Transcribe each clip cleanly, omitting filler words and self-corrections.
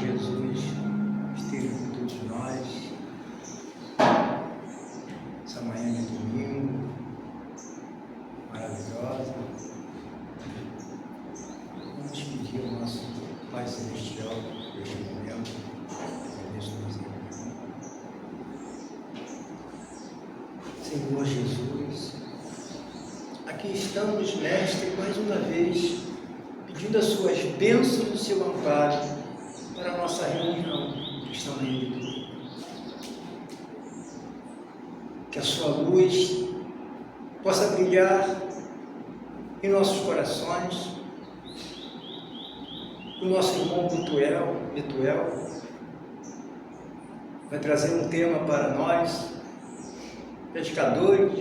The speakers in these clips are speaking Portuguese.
Jesus esteja com todos nós, essa manhã de domingo, maravilhosa. Vamos pedir ao nosso Pai Celestial, neste momento, Senhor Jesus, aqui estamos, Mestre, mais uma vez, pedindo as suas bênçãos e o seu amparo para a nossa reunião cristã livre. Que a sua luz possa brilhar em nossos corações. O nosso irmão Betuel vai trazer um tema para nós, pescadores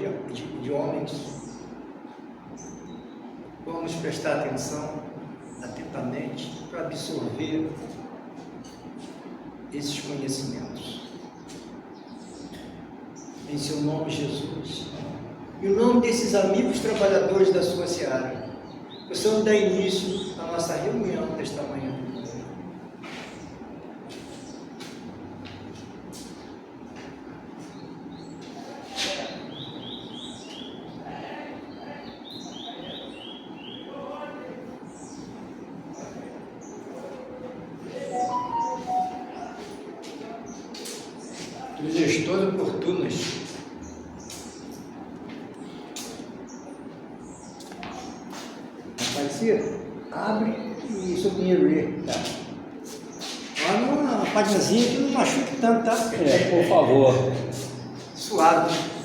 de homens. Vamos prestar atenção atentamente para absorver esses conhecimentos. Em seu nome, Jesus, e o nome desses amigos trabalhadores da sua seara, possamos dar início à nossa reunião desta manhã. Sugestões oportunas. Pode ser? Abre e seu dinheiro lê. Tá. Olha uma paginazinha que não machuque tanto, tá? Por favor. Suave.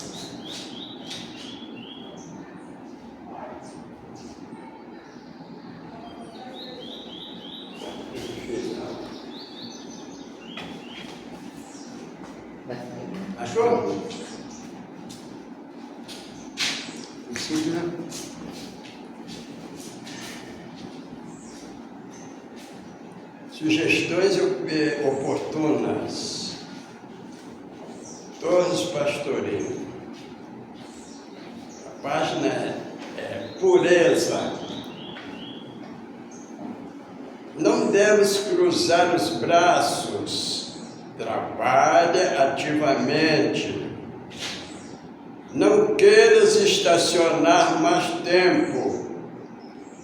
Achou? Preciso, né? Sugestões oportunas. Torres Pastoril. A página é Pureza. Não devemos cruzar os braços. Trabalha ativamente. Não queiras estacionar mais tempo.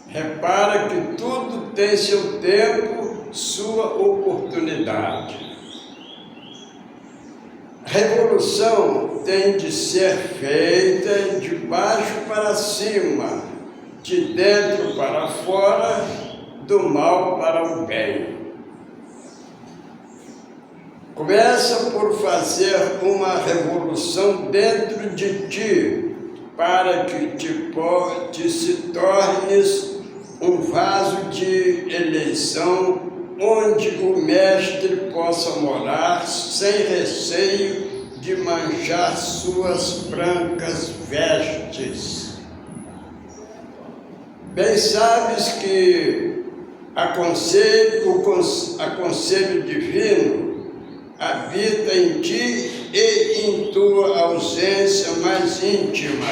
Repara que tudo tem seu tempo, sua oportunidade. Revolução tem de ser feita de baixo para cima, de dentro para fora, do mal para o bem. Começa por fazer uma revolução dentro de ti, para que te se tornes um vaso de eleição, onde o Mestre possa morar sem receio de manchar suas brancas vestes. Bem sabes que aconselho divino habita em ti e em tua ausência mais íntima.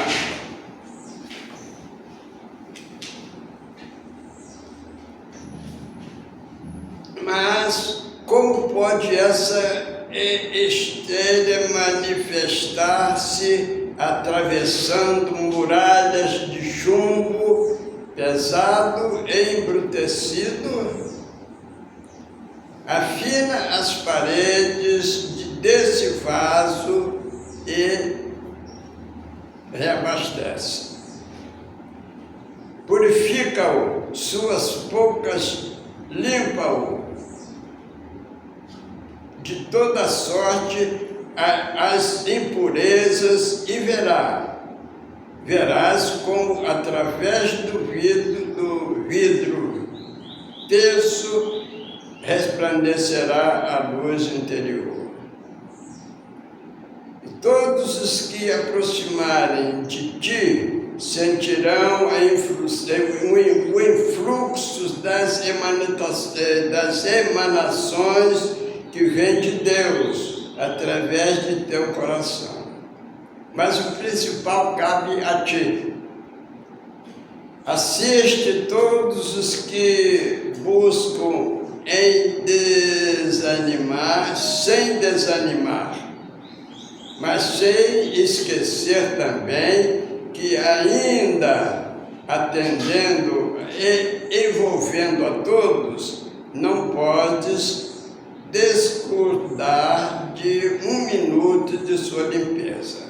Mas como pode essa estreia manifestar-se atravessando muralhas de chumbo pesado e embrutecido? Afina as paredes desse vaso e reabastece. Purifica-o, suas poucas, limpa-o de toda sorte as impurezas e verás como através do vidro terso resplandecerá a luz interior. E todos os que aproximarem de ti sentirão o influxo das emanações que vêm de Deus através de teu coração. Mas o principal cabe a ti. Assiste todos os que buscam sem desanimar, mas sem esquecer também que ainda atendendo e envolvendo a todos, não podes descuidar de 1 minuto de sua limpeza.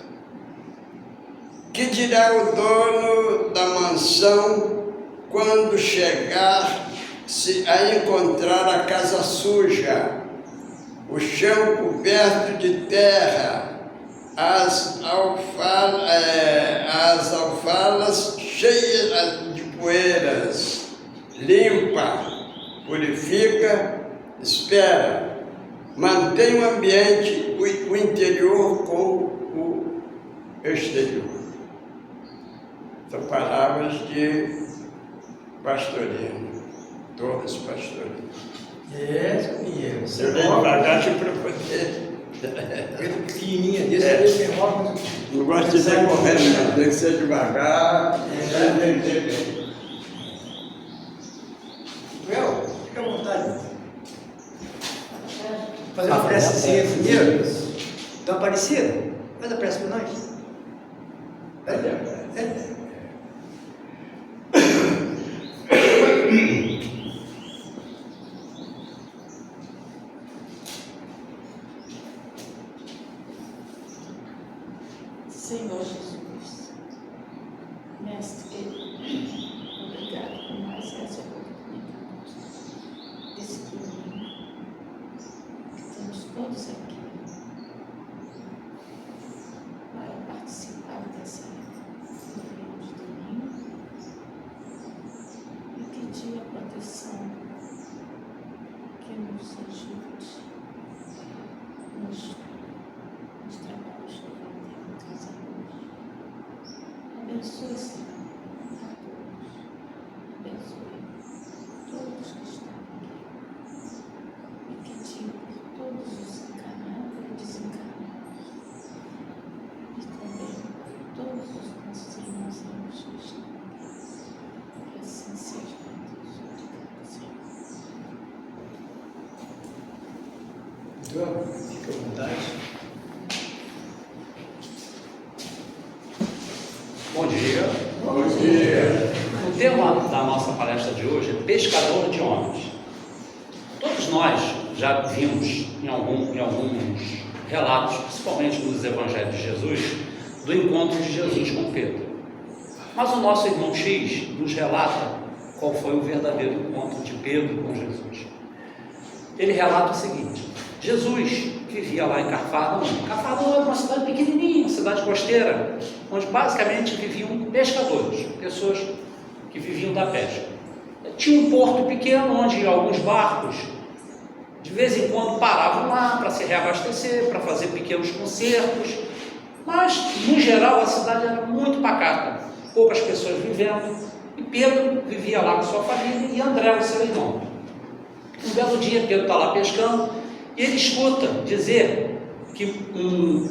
Que dirá o dono da mansão quando chegar-se a encontrar a casa suja, o chão coberto de terra, as alfalas cheias de poeiras? Limpa, purifica, espera, mantém o ambiente, o interior com o exterior. São palavras de Pastorino, Torres Pastorino. Pinheiro. Eu venho devagar para poder. Pequenininha desse, ele enrola. Não gosto de ser correndo, não. Tem que ser devagar. Well, fica à vontade. Fazer uma precezinha primeiro. Dá uma parecida? Faz a prece para nós. Senhor Jesus, Mestre querido, obrigado por mais essa oportunidade desse domingo que estamos todos aqui para participar dessa reunião de domingo e pedir a proteção que nos ajude nos trabalhos que vamos ter em casa hoje. Abençoe, Senhor, a todos. Abençoe todos que estão aqui. E pedir por todos os encarnados e desencarnados. E também por todos os nossos irmãos que estão aqui. Que assim seja, Deus. Obrigada, Senhor. Então, fica à vontade. Bom dia. Bom dia. O tema da nossa palestra de hoje é pescador de homens. Todos nós já vimos em alguns relatos, principalmente nos evangelhos de Jesus, do encontro de Jesus com Pedro. Mas o nosso irmão X nos relata qual foi o verdadeiro encontro de Pedro com Jesus. Ele relata o seguinte: Jesus vivia lá em Cafarnaum. Cafarnaum era uma cidade pequenininha, uma cidade costeira, onde basicamente viviam pescadores, pessoas que viviam da pesca. Tinha um porto pequeno onde alguns barcos de vez em quando paravam lá para se reabastecer, para fazer pequenos concertos, mas no geral a cidade era muito pacata, poucas pessoas vivendo, e Pedro vivia lá com sua família e André, o seu irmão. Um belo dia Pedro está lá pescando e ele escuta dizer que um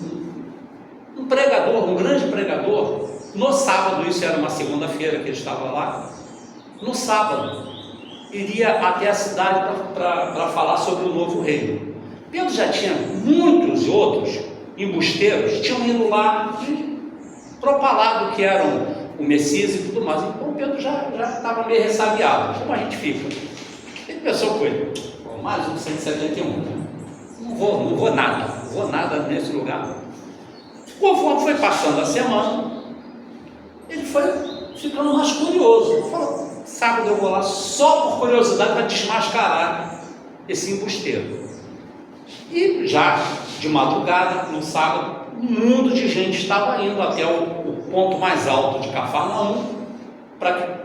pregador, um grande pregador, no sábado, isso era uma segunda-feira que ele estava lá, no sábado, iria até a cidade para falar sobre o novo reino. Pedro já tinha muitos outros embusteiros, tinham ido lá e propalado que eram o Messias e tudo mais. Então Pedro já estava meio ressabiado, como a gente fica. Ele pensou com ele, mais um 171, né? Não vou nada nesse lugar. Conforme foi passando a semana, ele foi ficando mais curioso. Falou, sábado eu vou lá só por curiosidade para desmascarar esse embusteiro. E já de madrugada, no sábado, um mundo de gente estava indo até o ponto mais alto de Cafarnaum para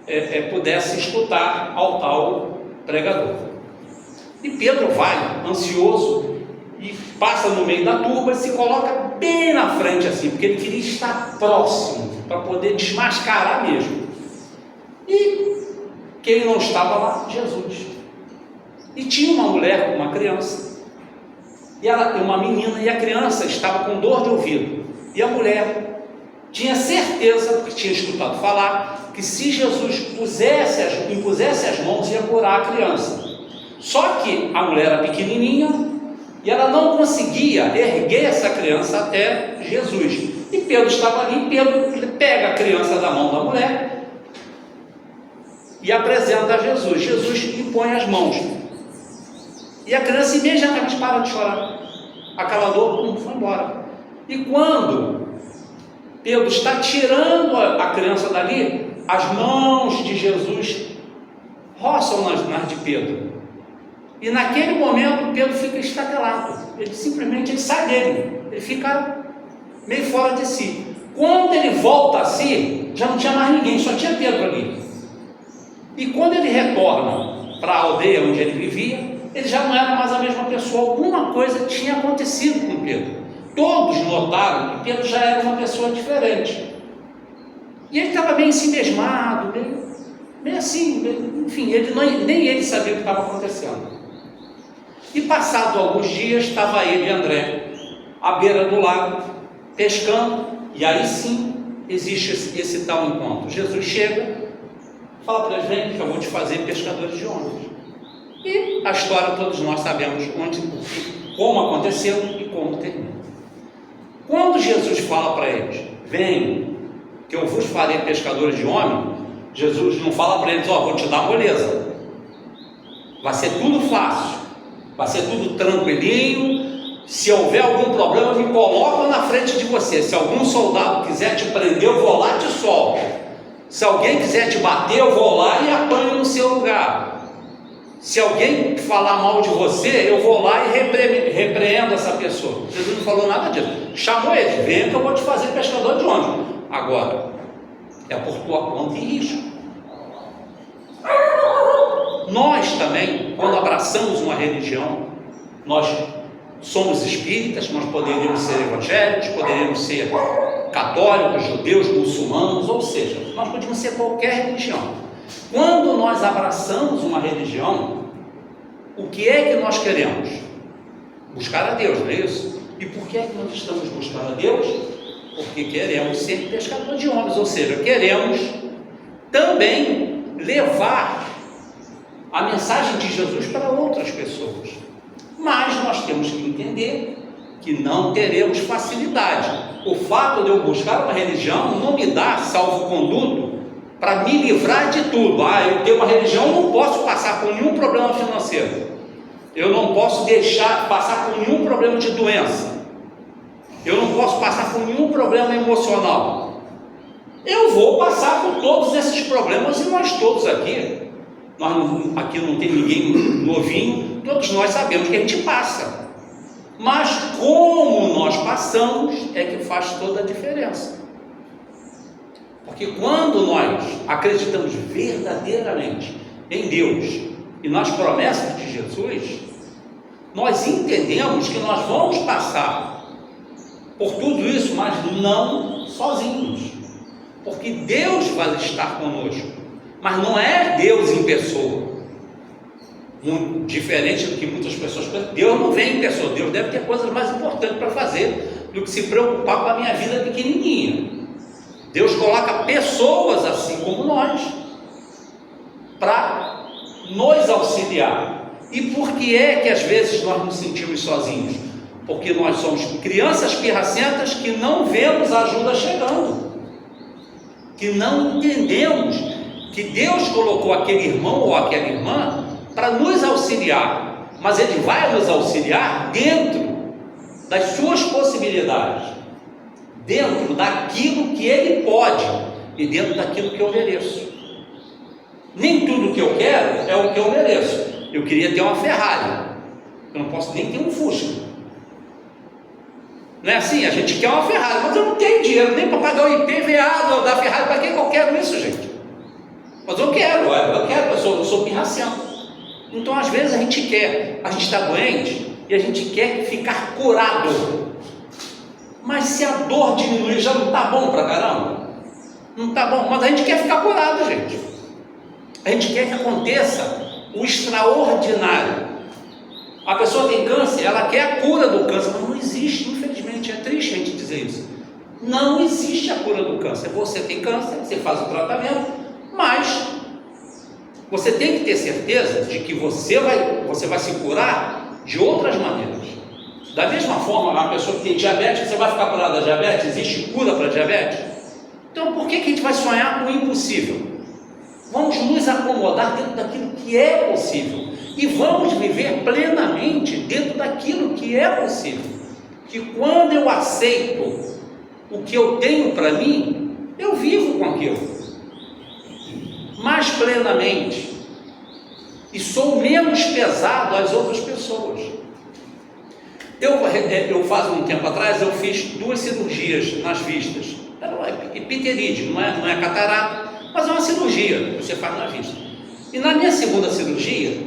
que pudesse escutar ao tal pregador. E Pedro vai, ansioso, e passa no meio da turba e se coloca bem na frente assim, porque ele queria estar próximo, para poder desmascarar mesmo. E quem não estava lá? Jesus. E tinha uma mulher com uma criança, e uma menina, e a criança estava com dor de ouvido, e a mulher tinha certeza, porque tinha escutado falar, que se Jesus impusesse as mãos, ia curar a criança. Só que a mulher era pequenininha e ela não conseguia erguer essa criança até Jesus. E Pedro estava ali, Pedro pega a criança da mão da mulher e apresenta a Jesus. Jesus impõe as mãos. E a criança imediatamente para de chorar. Aquela dor, foi embora. E quando Pedro está tirando a criança dali, as mãos de Jesus roçam nas de Pedro. E naquele momento Pedro fica estatelado. Ele simplesmente sai dele. Ele fica meio fora de si. Quando ele volta a si, já não tinha mais ninguém, só tinha Pedro ali. E quando ele retorna para a aldeia onde ele vivia, ele já não era mais a mesma pessoa. Alguma coisa tinha acontecido com Pedro. Todos notaram que Pedro já era uma pessoa diferente. E ele estava meio ensimesmado, meio assim, enfim, nem ele sabia o que estava acontecendo. E passado alguns dias, estava ele e André à beira do lago, pescando, e aí sim existe esse tal encontro. Jesus chega, fala para eles: vem que eu vou te fazer pescadores de homens. E a história todos nós sabemos como aconteceu e como termina. Quando Jesus fala para eles: vem que eu vos farei pescadores de homens, Jesus não fala para eles: vou te dar moleza, vai ser tudo fácil, vai ser tudo tranquilinho. Se houver algum problema, me coloco na frente de você. Se algum soldado quiser te prender, eu vou lá e te solto. Se alguém quiser te bater, eu vou lá e apanho no seu lugar. Se alguém falar mal de você, eu vou lá e repreendo essa pessoa. Jesus não falou nada disso. Chamou ele: vem que eu vou te fazer pescador de homens. Agora, é por tua conta e risco. Nós também, quando abraçamos uma religião, nós somos espíritas, nós poderíamos ser evangélicos, poderíamos ser católicos, judeus, muçulmanos, ou seja, nós podemos ser qualquer religião. Quando nós abraçamos uma religião, o que é que nós queremos? Buscar a Deus, não é isso? E por que é que nós estamos buscando a Deus? Porque queremos ser pescadores de homens, ou seja, queremos também levar a mensagem de Jesus para outras pessoas. Mas nós temos que entender que não teremos facilidade. O fato de eu buscar uma religião não me dá salvo-conduto para me livrar de tudo. Eu tenho uma religião, não posso passar por nenhum problema financeiro, eu não posso deixar passar por nenhum problema de doença, eu não posso passar por nenhum problema emocional. Eu vou passar por todos esses problemas, e nós todos aqui não tem ninguém novinho, todos nós sabemos que a gente passa. Mas como nós passamos é que faz toda a diferença. Porque quando nós acreditamos verdadeiramente em Deus e nas promessas de Jesus, nós entendemos que nós vamos passar por tudo isso, mas não sozinhos, porque Deus vai estar conosco. Mas não é Deus em pessoa, muito diferente do que muitas pessoas pensam. Deus não vem em pessoa, Deus deve ter coisas mais importantes para fazer do que se preocupar com a minha vida pequenininha. Deus coloca pessoas assim como nós para nos auxiliar. E por que é que às vezes nós nos sentimos sozinhos? Porque nós somos crianças pirracentas que não vemos a ajuda chegando, que não entendemos que Deus colocou aquele irmão ou aquela irmã para nos auxiliar, mas Ele vai nos auxiliar dentro das suas possibilidades, dentro daquilo que Ele pode e dentro daquilo que eu mereço. Nem tudo que eu quero é o que eu mereço. Eu queria ter uma Ferrari, eu não posso nem ter um Fusca. Não é assim? A gente quer uma Ferrari, mas eu não tenho dinheiro nem para pagar o IPVA da Ferrari. Para que eu quero isso, gente? Mas eu quero, eu sou pirracento. Então às vezes a gente está doente e a gente quer ficar curado. Mas se a dor diminuir, já não está bom pra caramba? Não está bom, mas a gente quer ficar curado, gente. A gente quer que aconteça o extraordinário. A pessoa tem câncer, ela quer a cura do câncer, mas não existe, infelizmente, é triste a gente dizer isso. Não existe a cura do câncer. Você tem câncer, você faz o tratamento, mas Você tem que ter certeza de que você vai se curar de outras maneiras. Da mesma forma, uma pessoa que tem diabetes, você vai ficar curada da diabetes? Existe cura para diabetes? Então, por que a gente vai sonhar com o impossível? Vamos nos acomodar dentro daquilo que é possível e vamos viver plenamente dentro daquilo que é possível. Que quando eu aceito o que eu tenho para mim, eu vivo com aquilo mais plenamente e sou menos pesado às outras pessoas. Eu faz um tempo atrás eu fiz 2 cirurgias nas vistas. Era uma epiterídeo, não é catarata, mas é uma cirurgia que você faz na vista. E na minha segunda cirurgia,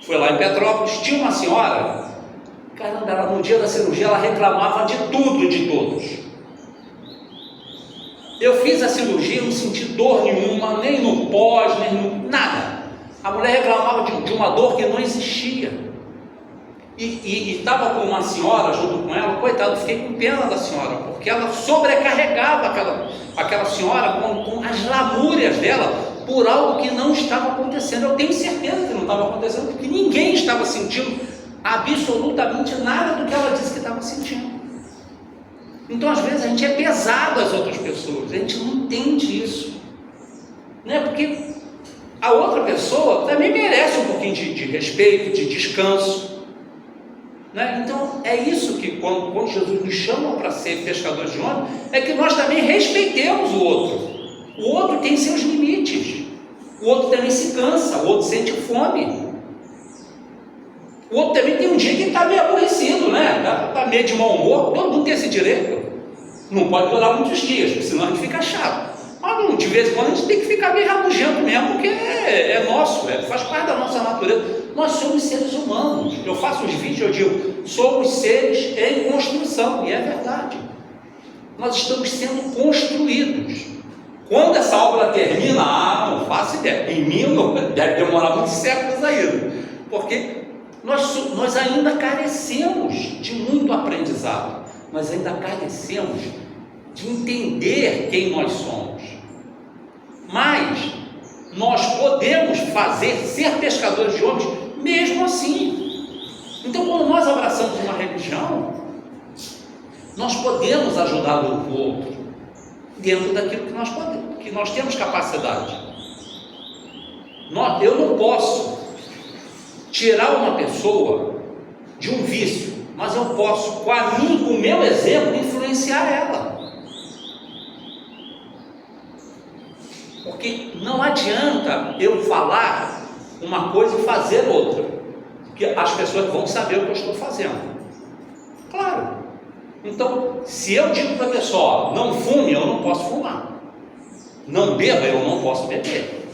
foi lá em Petrópolis, tinha uma senhora, caramba, ela, no dia da cirurgia ela reclamava de tudo e de todos. Eu fiz a cirurgia, não senti dor nenhuma, nem no pós, nem no nada. A mulher reclamava de uma dor que não existia. E estava com uma senhora junto com ela, coitado, fiquei com pena da senhora, porque ela sobrecarregava aquela senhora com as lamúrias dela por algo que não estava acontecendo. Eu tenho certeza que não estava acontecendo, porque ninguém estava sentindo absolutamente nada do que ela disse que estava sentindo. Então, às vezes, a gente é pesado às outras pessoas, a gente não entende isso, né? Porque a outra pessoa também merece um pouquinho de respeito, de descanso. Né? Então é isso que quando Jesus nos chama para ser pescadores de homens, é que nós também respeitemos o outro. O outro tem seus limites, o outro também se cansa, o outro sente fome, o outro também tem um dia que está meio aborrecido, né? Está meio de mau humor. Todo mundo tem esse direito, não pode durar muitos dias, porque senão a gente fica chato. Mas de vez em quando a gente tem que ficar meio rabugento mesmo, porque é nosso, faz parte da nossa natureza. Nós somos seres humanos. Eu faço os vídeos, eu digo, somos seres em construção, e é verdade. Nós estamos sendo construídos. Quando essa obra termina, não faço ideia. Em mim deve demorar muitos séculos ainda, porque nós ainda carecemos de muito aprendizado. Nós ainda carecemos de entender quem nós somos. Mas nós podemos ser pescadores de homens mesmo assim. Então, quando nós abraçamos uma religião, nós podemos ajudar o outro dentro daquilo que nós podemos, que nós temos capacidade. Eu não posso tirar uma pessoa de um vício, mas eu posso, com o meu exemplo, influenciar ela. Porque não adianta eu falar uma coisa e fazer outra, porque as pessoas vão saber o que eu estou fazendo. Claro. Então, se eu digo para a pessoa, não fume, eu não posso fumar. Não beba, eu não posso beber.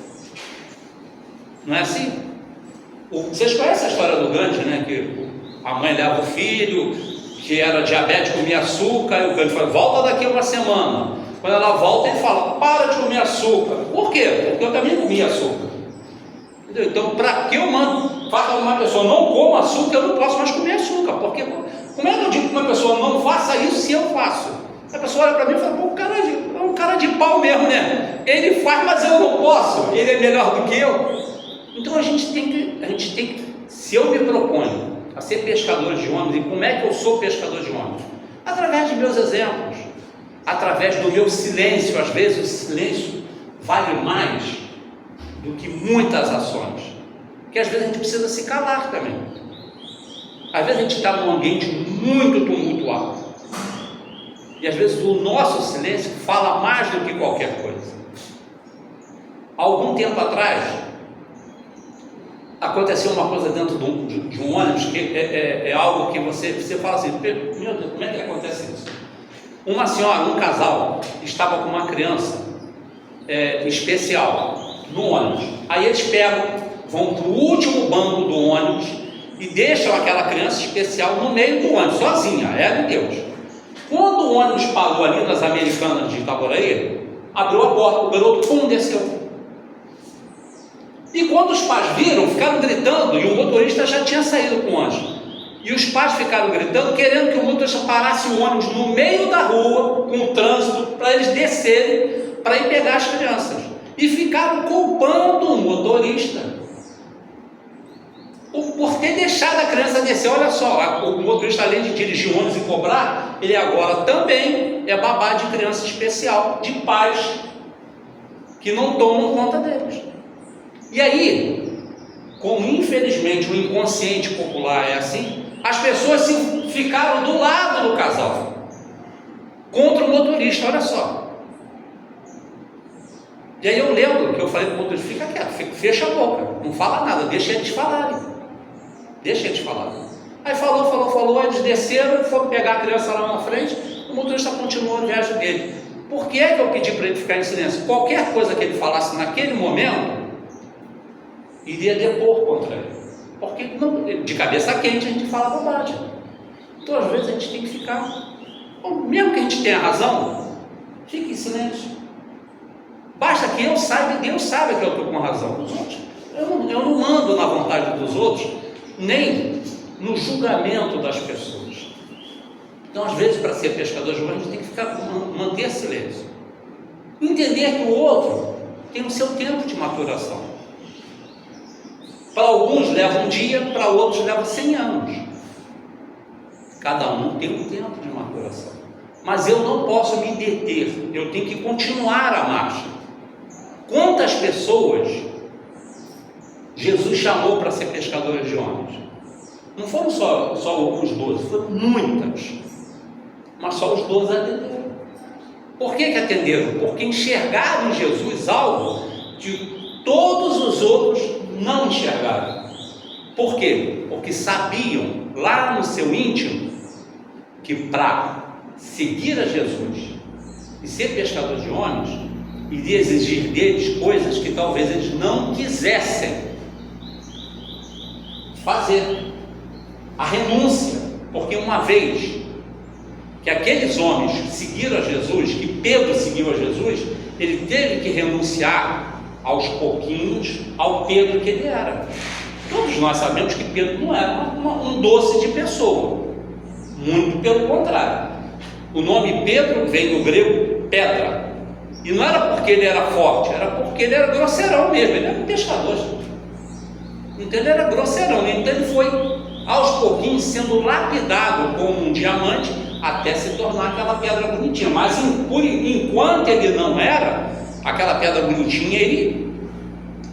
Não é assim? Vocês conhecem a história do Gandhi, né? Que a mãe leva o filho, que era diabético, comia açúcar, e o Gandhi fala, volta daqui uma semana. Quando ela volta, ele fala, para de comer açúcar. Por quê? Porque eu também comia açúcar. Entendeu? Então, para que eu faça uma pessoa não coma açúcar, eu não posso mais comer açúcar. Porque como é que eu digo que uma pessoa não faça isso se eu faço? A pessoa olha para mim e fala, pô, o cara é um cara de pau mesmo, né? Ele faz, mas eu não posso. Ele é melhor do que eu. Então a gente tem que, se eu me proponho a ser pescador de homens, e como é que eu sou pescador de homens? Através de meus exemplos, através do meu silêncio. Às vezes o silêncio vale mais do que muitas ações, porque às vezes a gente precisa se calar também. Às vezes a gente está num ambiente muito tumultuado, e às vezes o nosso silêncio fala mais do que qualquer coisa. Algum tempo atrás aconteceu uma coisa dentro de um ônibus que é algo que você fala assim, meu Deus, como é que acontece isso? Uma senhora, um casal, estava com uma criança especial no ônibus. Aí eles vão para o último banco do ônibus e deixam aquela criança especial no meio do ônibus, sozinha, ela e Deus. Quando o ônibus parou ali nas Americanas de Itaboraí, abriu a porta, o garoto, pum, desceu. E quando os pais viram, ficaram gritando, e o motorista já tinha saído com o ônibus. E os pais ficaram gritando, querendo que o motorista parasse o ônibus no meio da rua, com o trânsito, para eles descerem, para ir pegar as crianças. e ficaram culpando o motorista por ter deixado a criança descer. Olha só, o motorista, além de dirigir ônibus e cobrar, ele agora também é babá de criança especial, de pais que não tomam conta deles. E aí, como infelizmente o inconsciente popular é assim, as pessoas ficaram do lado do casal, contra o motorista, olha só. E aí eu lembro que eu falei para o motorista: fica quieto, fecha a boca, não fala nada, deixa eles falarem. Deixa eles falarem. Aí falou, eles desceram e foram pegar a criança lá na frente, o motorista continuou a viagem dele. Por que é que eu pedi para ele ficar em silêncio? Qualquer coisa que ele falasse naquele momento, iria depor contra ele. Porque de cabeça quente a gente fala bobagem. Então às vezes a gente tem que ficar, mesmo que a gente tenha razão, fique em silêncio. Basta que eu saiba e Deus sabe que eu estou com razão. Os outros, eu não mando na vontade dos outros, nem no julgamento das pessoas. Então, às vezes, para ser pescador de homens, a gente tem que manter silêncio. Entender que o outro tem o seu tempo de maturação. Para alguns leva um dia, para outros leva 100 anos. Cada um tem um tempo de maturação. Mas eu não posso me deter, eu tenho que continuar a marcha. Quantas pessoas Jesus chamou para ser pescadores de homens? Não foram só os 12, foram muitas. Mas só os 12 atenderam. Por que atenderam? Porque enxergaram em Jesus algo que todos os outros não enxergaram. Por quê? Porque sabiam lá no seu íntimo que para seguir a Jesus e ser pescador de homens iria exigir deles coisas que talvez eles não quisessem fazer. A renúncia, porque uma vez que aqueles homens seguiram a Jesus, que Pedro seguiu a Jesus, ele teve que renunciar aos pouquinhos ao Pedro que ele era. Todos nós sabemos que Pedro não era um doce de pessoa, muito pelo contrário. O nome Pedro vem do grego pedra, e não era porque ele era forte, era porque ele era grosseirão mesmo, ele era um pescador. Então ele era grosseirão, então ele foi aos pouquinhos sendo lapidado como um diamante até se tornar aquela pedra bonitinha. Mas enquanto ele não era aquela pedra bonitinha, ele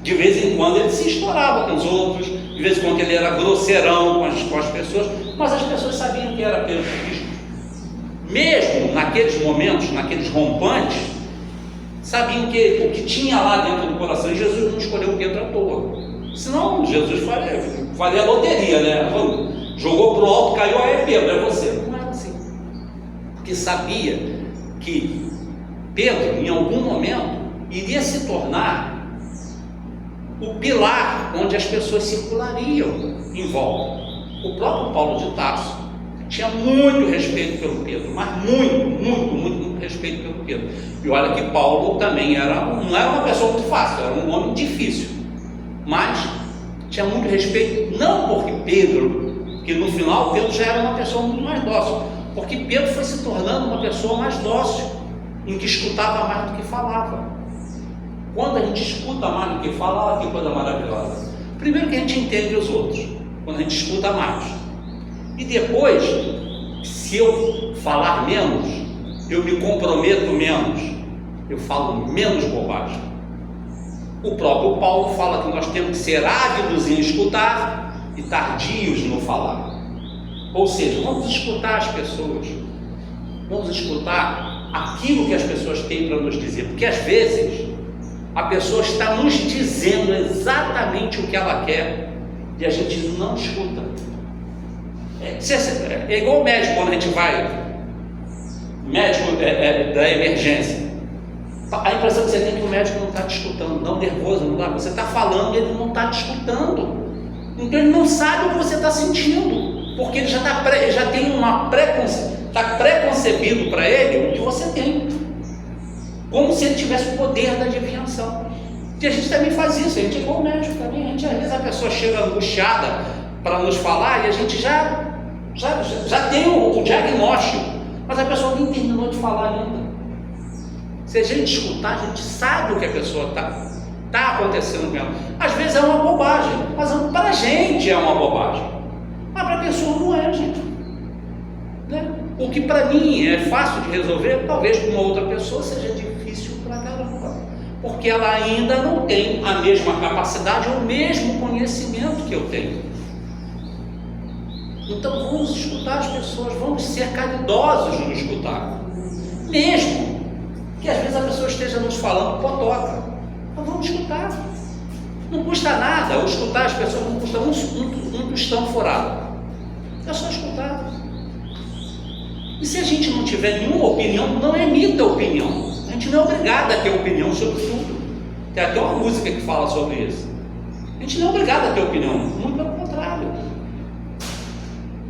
de vez em quando ele se estourava com os outros, de vez em quando ele era grosseirão com as pessoas, mas as pessoas sabiam que era Pedro Cristo. Mesmo naqueles momentos, naqueles rompantes, sabiam que o que tinha lá dentro do coração, Jesus não escolheu Pedro à toa. Senão Jesus faria a loteria, né? Jogou para o alto, caiu, é Pedro, é você. Não era assim. Porque sabia que Pedro, em algum momento, iria se tornar o pilar onde as pessoas circulariam em volta. O próprio Paulo de Tarso tinha muito respeito pelo Pedro, mas muito respeito pelo Pedro. E olha que Paulo também não era uma pessoa muito fácil, era um homem difícil, mas tinha muito respeito, não porque Pedro, que no final Pedro já era uma pessoa muito mais dócil, porque Pedro foi se tornando uma pessoa mais dócil, em que escutava mais do que falava. Quando a gente escuta mais do que fala, olha que coisa maravilhosa. Primeiro que a gente entende os outros, quando a gente escuta mais. E depois, se eu falar menos, eu me comprometo menos, eu falo menos bobagem. O próprio Paulo fala que nós temos que ser ávidos em escutar e tardios no falar. Ou seja, vamos escutar as pessoas, vamos escutar aquilo que as pessoas têm para nos dizer, porque às vezes a pessoa está nos dizendo exatamente o que ela quer e a gente não escuta. É igual o médico, quando a gente vai, médico da emergência, a impressão que você tem é que o médico não está te escutando, não nervoso, não dá. Você está falando e ele não está te escutando, então ele não sabe o que você está sentindo, porque ele já tem está preconcebido para ele o que você tem, como se ele tivesse o poder da adivinhação. E a gente também faz isso, a gente é igual o médico também, às vezes a pessoa chega angustiada para nos falar e a gente já tem o diagnóstico, mas a pessoa nem terminou de falar ainda. Se a gente escutar, a gente sabe o que a pessoa está acontecendo com ela. Às vezes é uma bobagem, mas para a gente é uma bobagem. Mas para a pessoa não é, gente. Né? O que para mim é fácil de resolver, talvez para uma outra pessoa seja difícil para caramba. Porque ela ainda não tem a mesma capacidade ou o mesmo conhecimento que eu tenho. Então vamos escutar as pessoas, vamos ser caridosos no escutar. Mesmo que às vezes a pessoa esteja nos falando potoca, mas vamos escutar. Não custa nada, ou escutar as pessoas não custa um tostão furado. É só escutar. E se a gente não tiver nenhuma opinião, não emita opinião. A gente não é obrigado a ter opinião sobre tudo. Tem até uma música que fala sobre isso. A gente não é obrigado a ter opinião, muito pelo contrário.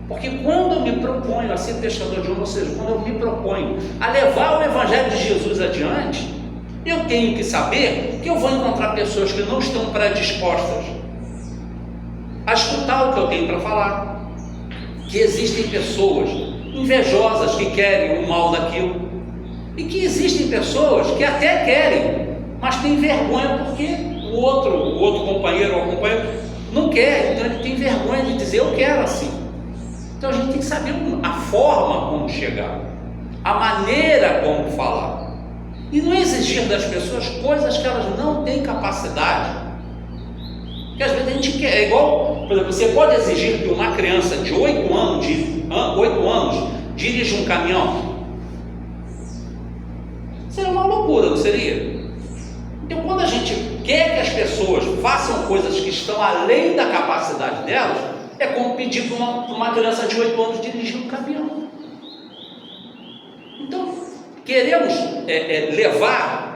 Porque quando eu me proponho a ser testador de um, ou seja, quando eu me proponho a levar o Evangelho de Jesus adiante, eu tenho que saber que eu vou encontrar pessoas que não estão predispostas a escutar o que eu tenho para falar, que existem pessoas invejosas que querem o mal daquilo, e que existem pessoas que até querem, mas tem vergonha porque o outro companheiro ou companheiro não quer, então ele tem vergonha de dizer eu quero assim. Então a gente tem que saber a forma como chegar, a maneira como falar, e não exigir das pessoas coisas que elas não têm capacidade. Porque às vezes a gente quer, é igual, por exemplo, você pode exigir que uma criança de 8 anos dirija um caminhão? Seria uma loucura, não seria? Então quando a gente quer que as pessoas façam coisas que estão além da capacidade delas, é como pedir para uma criança de 8 anos dirigir um caminhão. Então, queremos levar